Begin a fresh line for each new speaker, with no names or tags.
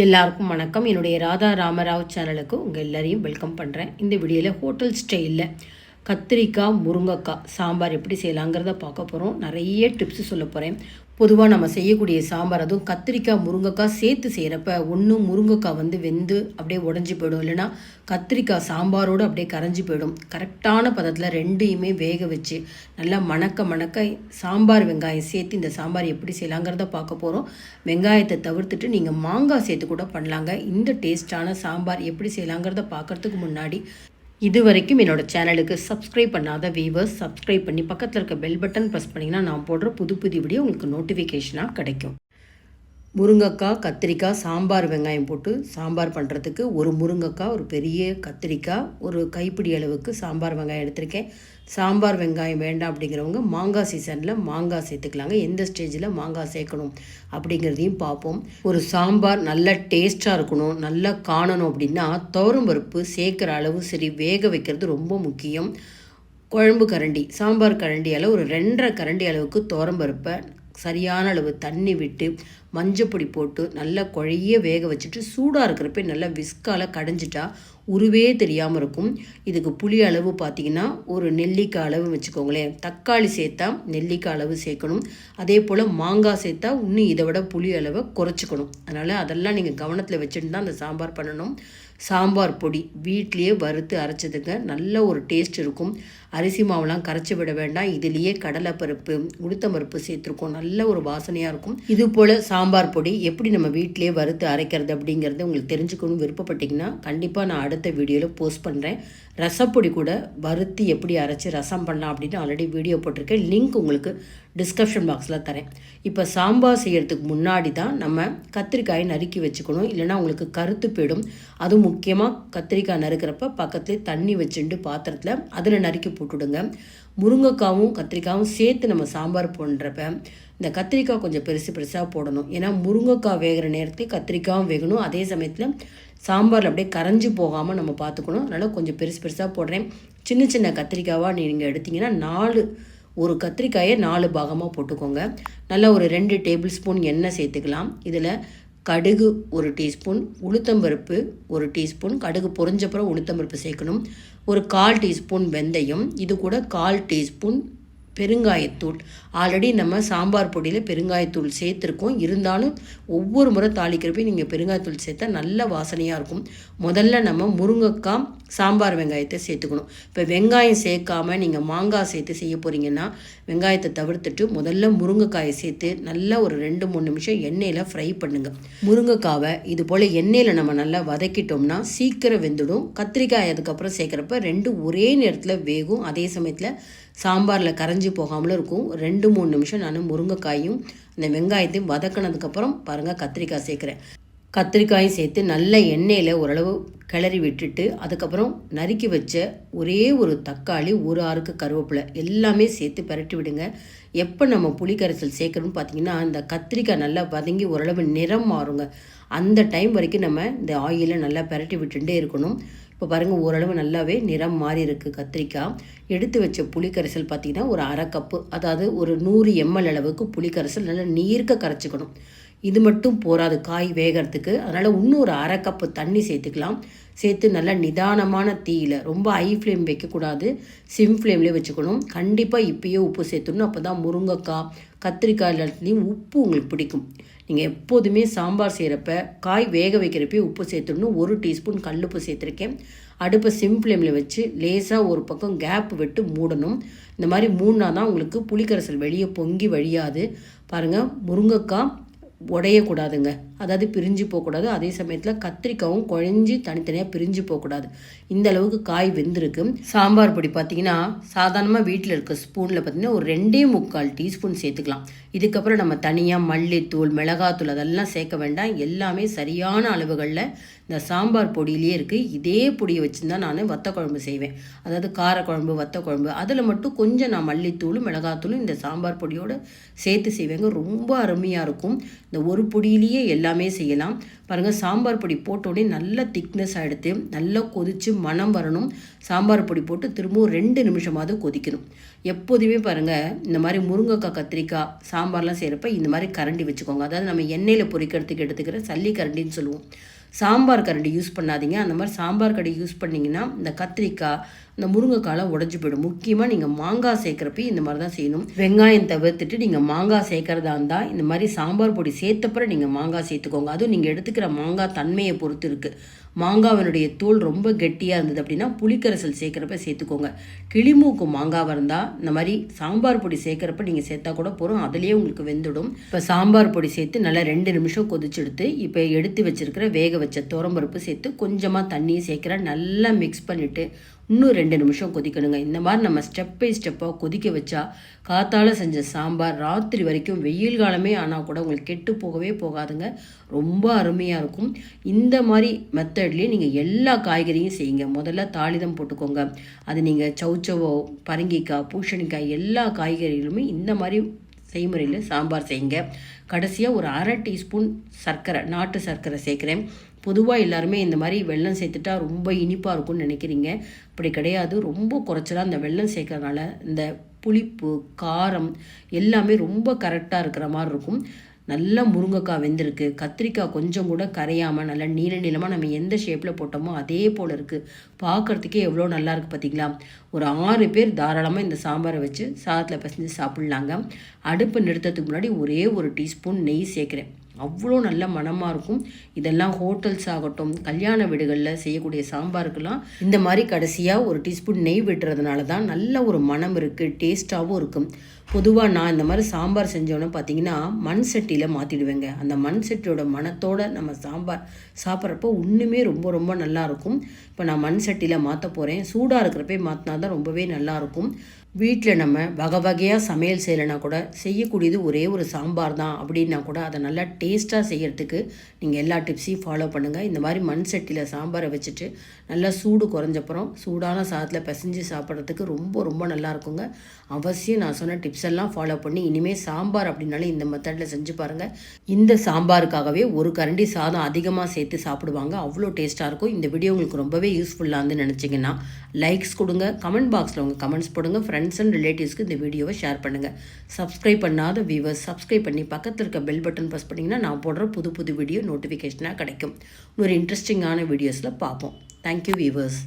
எல்லாருக்கும் வணக்கம். என்னுடைய ராதா ராமராவ் சேனலுக்கு உங்கள் எல்லாரையும் வெல்கம் பண்ணுறேன். இந்த வீடியோவில் ஹோட்டல் ஸ்டைலில் கத்திரிக்காய் முருங்கைக்காய் சாம்பார் எப்படி செய்யலாங்கிறத பார்க்க போகிறோம். நிறைய டிப்ஸ் சொல்ல போகிறேன். பொதுவாக நம்ம செய்யக்கூடிய சாம்பார், அதுவும் கத்திரிக்காய் முருங்கைக்காய் சேர்த்து செய்கிறப்ப ஒன்று முருங்கைக்காய் வெந்து அப்படியே உடஞ்சி போயிடும், இல்லைனா கத்திரிக்காய் சாம்பாரோடு அப்படியே கரைஞ்சி போயிடும். கரெக்டான பதத்தில் ரெண்டையுமே வேக வச்சு நல்லா மணக்க சாம்பார் வெங்காயம் சேர்த்து இந்த சாம்பார் எப்படி செய்யலாங்கிறத பார்க்க போகிறோம். வெங்காயத்தை தவிர்த்துட்டு நீங்கள் மாங்காய் சேர்த்து கூட பண்ணலாங்க. இந்த டேஸ்டான சாம்பார் எப்படி செய்யலாங்கிறத பார்க்குறதுக்கு முன்னாடி இது வரைக்கும் என்னோடய சேனலுக்கு சப்ஸ்கிரைப் பண்ணாத வீவர்ஸ் சப்ஸ்கிரைப் பண்ணி பக்கத்தில் இருக்க பெல் பட்டன் ப்ரெஸ் பண்ணிங்கன்னா நான் போடுற புது வீடியோ உங்களுக்கு நோட்டிஃபிகேஷனாக கிடைக்கும். முருங்கைக்காய் கத்திரிக்காய் சாம்பார் வெங்காயம் போட்டு சாம்பார் பண்ணுறதுக்கு ஒரு முருங்கைக்காய், ஒரு பெரிய கத்திரிக்காய், ஒரு கைப்பிடி அளவுக்கு சாம்பார் வெங்காயம் எடுத்திருக்கேன். சாம்பார் வெங்காயம் வேண்டாம் அப்படிங்கிறவங்க மாங்காய் சீசனில் மாங்காய் சேர்த்துக்கலாங்க. எந்த ஸ்டேஜில் மாங்காய் சேர்க்கணும் அப்படிங்கிறதையும் பார்ப்போம். ஒரு சாம்பார் நல்ல டேஸ்ட்டாக இருக்கணும், நல்லா காணணும் அப்படின்னா துவரம்பருப்பு சேர்க்குற அளவு சரி, வேக வைக்கிறது ரொம்ப முக்கியம். குழம்பு கரண்டி, சாம்பார் கரண்டியால் ஒரு 2.5 கரண்டி அளவுக்கு துவரம்பருப்பை சரியான அளவு தண்ணி விட்டு மஞ்சப்பொடி போட்டு நல்லா குழைய வேக வச்சுட்டு சூடாக இருக்கிறப்ப நல்லா விஸ்கால் கடைஞ்சிட்டா உருவே தெரியாமல் இருக்கும். இதுக்கு புளி அளவு பார்த்திங்கன்னா ஒரு நெல்லிக்காய் அளவு வச்சுக்கோங்களேன். தக்காளி சேர்த்தா நெல்லிக்காய் அளவு சேர்க்கணும். அதே போல் மாங்காய் சேர்த்தா இன்னும் இதை விட புளி அளவை குறைச்சிக்கணும். அதனால் அதெல்லாம் நீங்கள் கவனத்தில் வச்சுட்டு தான் அந்த சாம்பார் பண்ணணும். சாம்பார் பொடி வீட்லேயே வறுத்து அரைச்சதுங்க, நல்ல ஒரு டேஸ்ட் இருக்கும். அரிசி மாவுலாம் கரைச்சி விட வேண்டாம். இதுலேயே கடலைப்பருப்பு உளுத்தம்பருப்பு சேர்த்துருக்கோம், நல்ல ஒரு வாசனையாக இருக்கும். இது போல் சாம்பார் பொடி எப்படி நம்ம வீட்டிலேயே வறுத்து அரைக்கிறது அப்படிங்கிறது உங்களுக்கு தெரிஞ்சுக்கணும் விருப்பப்பட்டிங்கன்னா கண்டிப்பாக நான் அடுத்த வீடியோவில் போஸ்ட் பண்ணுறேன். ரசப்பொடி கூட வறுத்து எப்படி அரைச்சி ரசம் பண்ணலாம் அப்படின்னு ஆல்ரெடி வீடியோ போட்டிருக்கேன். லிங்க் உங்களுக்கு டிஸ்கிரிப்ஷன் பாக்ஸில் தரேன். இப்போ சாம்பார் செய்கிறதுக்கு முன்னாடி தான் நம்ம கத்திரிக்காயை நறுக்கி வச்சுக்கணும், இல்லைனா உங்களுக்கு கருத்து போயிடும். அதுவும் முக்கியமாக கத்திரிக்காய் நறுக்கிறப்ப பக்கத்துலேயே தண்ணி வச்சுட்டு பாத்திரத்தில் அதில் நறுக்கி போட்டுவிடுங்க. முருங்கைக்காவும் கத்திரிக்காயும் சேர்த்து நம்ம சாம்பார் பண்ணுறப்ப இந்த கத்திரிக்காய் கொஞ்சம் பெருசாக போடணும். ஏன்னா முருங்கைக்காய் வேகிற நேரத்தில் கத்திரிக்காயும் வேகணும். அதே சமயத்தில் சாம்பாரில் அப்படியே கரைஞ்சி போகாமல் நம்ம பார்த்துக்கணும். அதனால் கொஞ்சம் பெருசாக போடுறேன். சின்ன கத்திரிக்காவாக நீங்கள் எடுத்திங்கன்னா ஒரு கத்திரிக்காயை 4 பாகமாக போட்டுக்கோங்க. நல்லா ஒரு 2 டேபிள் ஸ்பூன் எண்ணெய் சேர்த்துக்கலாம். இதில் கடுகு 1 டீஸ்பூன், உளுத்தம்பருப்பு 1 டீஸ்பூன், கடுகு பொரிஞ்சப்புறம் உளுத்தம்பருப்பு சேர்க்கணும். ஒரு 1/4 டீஸ்பூன் வெந்தயம், இது கூட 1/4 டீஸ்பூன் பெருங்காயத்தூள். ஆல்ரெடி நம்ம சாம்பார் பொடியில் பெருங்காயத்தூள் சேர்த்துருக்கோம். இருந்தாலும் ஒவ்வொரு முறை தாளிக்கிறப்ப நீங்கள் பெருங்காயத்தூள் சேர்த்தா நல்ல வாசனையாக இருக்கும். முதல்ல நம்ம முருங்கைக்காய் சாம்பார் வெங்காயத்தை சேர்த்துக்கணும். இப்போ வெங்காயம் சேர்க்காமல் நீங்கள் மாங்காய் சேர்த்து செய்ய போகிறீங்கன்னா வெங்காயத்தை தவிர்த்துட்டு முதல்ல முருங்கைக்காயை சேர்த்து நல்லா ஒரு 2-3 நிமிஷம் எண்ணெயில் ஃப்ரை பண்ணுங்கள். முருங்கைக்காவை இது போல் எண்ணெயில் நம்ம நல்லா வதக்கிட்டோம்னா சீக்கிரம் வெந்துடும். கத்திரிக்காய் அதுக்கப்புறம் சேர்க்குறப்ப 2 ஒரே நேரத்தில் வேகும். அதே சமயத்தில் சாம்பாரில் கரைஞ்சி போகாமலும் இருக்கும். 2-3 நிமிஷம் நான் முருங்கைக்காயும் இந்த வெங்காயத்தையும் வதக்கினதுக்கப்புறம் பாருங்கள் கத்திரிக்காய் சேர்க்குறேன். கத்திரிக்காயும் சேர்த்து நல்ல எண்ணெயில் ஓரளவு கிளறி விட்டுட்டு அதுக்கப்புறம் நறுக்கி வச்ச ஒரே ஒரு தக்காளி, ஒரு ஆறுக்கு கருவேப்பிலை எல்லாமே சேர்த்து பரட்டி விடுங்க. எப்போ நம்ம புளிக்கரைசல் சேர்க்கணும்னு பார்த்தீங்கன்னா இந்த கத்திரிக்காய் நல்லா வதங்கி ஓரளவு நிறம் மாறுங்க. அந்த டைம் வரைக்கும் நம்ம இந்த ஆயிலை நல்லா பரட்டி விட்டுட்டே இருக்கணும். இப்போ பாருங்கள் ஓரளவு நல்லாவே நிறம் மாறி இருக்குது கத்திரிக்காய். எடுத்து வச்ச புளிக்கரைசல் பார்த்திங்கன்னா ஒரு 1/2 கப்பு, அதாவது ஒரு 100 ml அளவுக்கு புளிக்கரைசல் நல்லா நீர்க்க கரைச்சிக்கணும். இது மட்டும் போராது காய் வேகிறதுக்கு. அதனால் இன்னும் ஒரு 1/2 கப்பு தண்ணி சேர்த்துக்கலாம். சேர்த்து நல்லா நிதானமான தீயில், ரொம்ப ஹை ஃப்ளேம் வைக்கக்கூடாது, சிம் ஃப்ளேம்லேயே வச்சுக்கணும். கண்டிப்பாக இப்போயே உப்பு சேர்த்துடணும். அப்போ தான் முருங்கைக்காய் கத்திரிக்காய் எல்லாத்துலேயும் உப்பு உங்களுக்கு பிடிக்கும். நீங்கள் எப்போதுமே சாம்பார் செய்கிறப்ப காய் வேக வைக்கிறப்பே உப்பு சேர்த்துடணும். 1 டீஸ்பூன் கல்லுப்பு சேர்த்துருக்கேன். அடுப்பை சிம் ஃப்ளேமில் வச்சு லேசாக ஒரு பக்கம் கேப் விட்டு மூடணும். இந்த மாதிரி மூடினா தான் உங்களுக்கு புளிக்கரைசல் வெளியே பொங்கி வழியாது. பாருங்கள் முருங்கைக்காய் உடையக்கூடாதுங்க, அதாவது பிரிஞ்சு போகக்கூடாது. அதே சமயத்தில் கத்திரிக்காயும் குழஞ்சி தனித்தனியாக பிரிஞ்சு போகக்கூடாது. இந்த அளவுக்கு காய் வெந்திருக்கு. சாம்பார் பொடி பார்த்திங்கன்னா சாதாரணமாக வீட்டில் இருக்க ஸ்பூனில் பார்த்திங்கன்னா ஒரு 2.25 டீஸ்பூன் சேர்த்துக்கலாம். இதுக்கப்புறம் நம்ம தனியாக மல்லித்தூள் மிளகாத்தூள் அதெல்லாம் சேர்க்க வேண்டாம். எல்லாமே சரியான அளவுகளில் இந்த சாம்பார் பொடியிலே இருக்குது. இதே பொடியை வச்சுருந்தா நான் வத்தக்குழம்பு செய்வேன், அதாவது காரக்குழம்பு வத்தக்குழம்பு. அதில் மட்டும் கொஞ்சம் நான் மல்லித்தூளும் மிளகாத்தூளும் இந்த சாம்பார் பொடியோடு சேர்த்து செய்வேங்க. ரொம்ப அருமையாக இருக்கும். இந்த ஒரு பொடியிலேயே எல்லாமே எல்லாமே செய்யலாம். பாருங்கள், சாம்பார் பொடி போட்டோடனே நல்லா திக்னஸ் ஆகிடுது. நல்லா கொதித்து மணம் வரணும். சாம்பார் பொடி போட்டு திரும்பவும் 2 நிமிஷமாவது கொதிக்கணும். எப்போதுமே பாருங்கள், இந்த மாதிரி முருங்கைக்காய் கத்திரிக்காய் சாம்பார்லாம் செய்கிறப்ப இந்த மாதிரி கரண்டி வச்சுக்கோங்க. அதாவது நம்ம எண்ணெயில் பொரிக்கிறதுக்கு எடுத்துக்கிற சல்லி கரண்டின்னு சொல்லுவோம். சாம்பார் கரண்டி யூஸ் பண்ணாதீங்க. அந்த மாதிரி சாம்பார் கரண்டி யூஸ் பண்ணிங்கன்னா இந்த கத்திரிக்காய் இந்த முருங்கைக்காலாம் உடஞ்சி போயிடும். முக்கியமாக நீங்கள் மாங்காய் சேர்க்குறப்ப இந்த மாதிரி தான் செய்யணும். வெங்காயம் தவிர்த்துட்டு நீங்கள் மாங்காய் சேர்க்குறதா இருந்தால் இந்த மாதிரி சாம்பார் பொடி சேர்த்தப்பறம் நீங்கள் மாங்காய் சேர்த்துக்கோங்க. அதுவும் நீங்கள் எடுத்துக்கிற மாங்காய் தன்மையை பொறுத்து இருக்குது. மாங்காவினுடைய தோல் ரொம்ப கெட்டியாக இருந்தது அப்படின்னா புளிக்கரைசல் சேர்க்குறப்ப சேர்த்துக்கோங்க. கிளிமூக்கு மாங்காவாக இருந்தால் இந்த மாதிரி சாம்பார் பொடி சேர்க்குறப்ப நீங்கள் சேர்த்தா கூட போகிறோம், அதுலேயே உங்களுக்கு வெந்துடும். இப்போ சாம்பார் பொடி சேர்த்து நல்லா 2 நிமிஷம் கொதிச்செடுத்து இப்போ எடுத்து வச்சுருக்கிற வேக வச்ச துவரம்பருப்பு சேர்த்து கொஞ்சமாக தண்ணியை சேர்க்குறேன். நல்லா மிக்ஸ் பண்ணிவிட்டு இன்னும் 2 நிமிஷம் கொதிக்கணுங்க. இந்த மாதிரி நம்ம ஸ்டெப் பை ஸ்டெப்பாக கொதிக்க வச்சா காத்தால் செஞ்ச சாம்பார் ராத்திரி வரைக்கும் வெயில் காலமே ஆனால் கூட உங்களுக்கு கெட்டு போகவே போகாதுங்க. ரொம்ப அருமையாக இருக்கும். இந்த மாதிரி மெத்தட்லேயே நீங்கள் எல்லா காய்கறியும் செய்யுங்க. முதல்ல தாளிதம் போட்டுக்கோங்க. அது நீங்கள் சௌச்சவோ பரங்கிக்காய் பூசணிக்காய் எல்லா காய்கறிகளுமே இந்த மாதிரி செய்முறையில் சாம்பார் செய்யுங்க. கடைசியாக ஒரு 1/2 டீஸ்பூன் சர்க்கரை, நாட்டு சர்க்கரை சேர்க்குறேன். பொதுவாக எல்லாருமே இந்த மாதிரி வெல்லம் சேர்த்துட்டா ரொம்ப இனிப்பாக இருக்கும்னு நினைக்கிறீங்க. அப்படி கிடையாது. ரொம்ப குறைச்சலாக இந்த வெல்லம் சேர்க்கறதுனால இந்த புளிப்பு காரம் எல்லாமே ரொம்ப கரெக்டாக இருக்கிற மாதிரி இருக்கும். நல்லா முருங்கைக்காய் வெந்திருக்கு. கத்திரிக்காய் கொஞ்சம் கூட கரையாமல் நல்லா நீள நீளமாக நம்ம எந்த ஷேப்பில் போட்டோமோ அதே போல் இருக்குது. பார்க்குறதுக்கே எவ்வளோ நல்லா இருக்குது பார்த்தீங்களா. ஒரு 6 பேர் தாராளமாக இந்த சாம்பாரை வச்சு சாதத்தில் பிசைஞ்சு சாப்பிட்லாங்க. அடுப்பு நிறுத்தத்துக்கு முன்னாடி ஒரே 1 டீஸ்பூன் நெய் சேர்க்குறேன். அவ்வளோ நல்ல மணமாக இருக்கும். இதெல்லாம் ஹோட்டல்ஸ் ஆகட்டும் கல்யாண வீடுகளில் செய்யக்கூடிய சாம்பாருக்கெல்லாம் இந்த மாதிரி கடைசியாக 1 டீஸ்பூன் நெய் விட்டுறதுனால தான் நல்ல ஒரு மணம் இருக்குது, டேஸ்ட்டாகவும் இருக்கும். பொதுவாக நான் இந்த மாதிரி சாம்பார் செஞ்சோன்னே பார்த்தீங்கன்னா மண் சட்டியில் மாற்றிடுவேங்க. அந்த மண் சட்டியோட மணத்தோடு நம்ம சாம்பார் சாப்பிட்றப்போ இன்னுமே ரொம்ப ரொம்ப நல்லாயிருக்கும். இப்போ நான் மண் சட்டியில் மாற்ற போகிறேன். சூடாக இருக்கிறப்பே மாற்றினா தான் ரொம்பவே நல்லாயிருக்கும். வீட்டில் நம்ம வகை வகையாக சமையல் செய்யலைனா கூட செய்யக்கூடியது ஒரே ஒரு சாம்பார் தான் அப்படின்னா கூட அதை நல்லா டேஸ்ட்டாக செய்கிறதுக்கு நீங்கள் எல்லா டிப்ஸையும் ஃபாலோ பண்ணுங்கள். இந்த மாதிரி மண் சட்டியில் சாம்பாரை வச்சுட்டு நல்லா சூடு குறைஞ்சப்புறம் சூடான சாதத்தில் பிசைஞ்சு சாப்பிட்றதுக்கு ரொம்ப ரொம்ப நல்லா இருக்குங்க. அவசியம் நான் சொன்ன டிப்ஸ் எல்லாம் ஃபாலோ பண்ணி இனிமேல் சாம்பார் அப்படின்னாலே இந்த மெத்தடில் செஞ்சு பாருங்கள். இந்த சாம்பாருக்காகவே 1 கரண்டி சாதம் அதிகமாக சேர்த்து சாப்பிடுவாங்க. அவ்வளோ டேஸ்ட்டாக இருக்கும். இந்த வீடியோ உங்களுக்கு ரொம்பவே யூஸ்ஃபுல்லாக இருந்து நினச்சிங்கன்னா லைக்ஸ் கொடுங்க. கமெண்ட் பாக்ஸில் உங்கள் கமெண்ட்ஸ் போடுங்க. ஃப்ரெண்ட்ஸ் அண்ட் ரிலேட்டிவ்ஸ்க்கு இந்த வீடியோவை ஷேர் பண்ணுங்கள். சப்ஸ்கிரைப் பண்ணாத வியூவர்ஸ் சப்ஸ்கிரைப் பண்ணி பக்கத்தில் இருக்க பெல் பட்டன் ப்ரெஸ் பண்ணிங்கன்னா நான் போடுற புது வீடியோ நோட்டிஃபிகேஷனாக கிடைக்கும். ஒரு இன்ட்ரெஸ்டிங்கான வீடியோஸில் பார்ப்போம். Thank you viewers.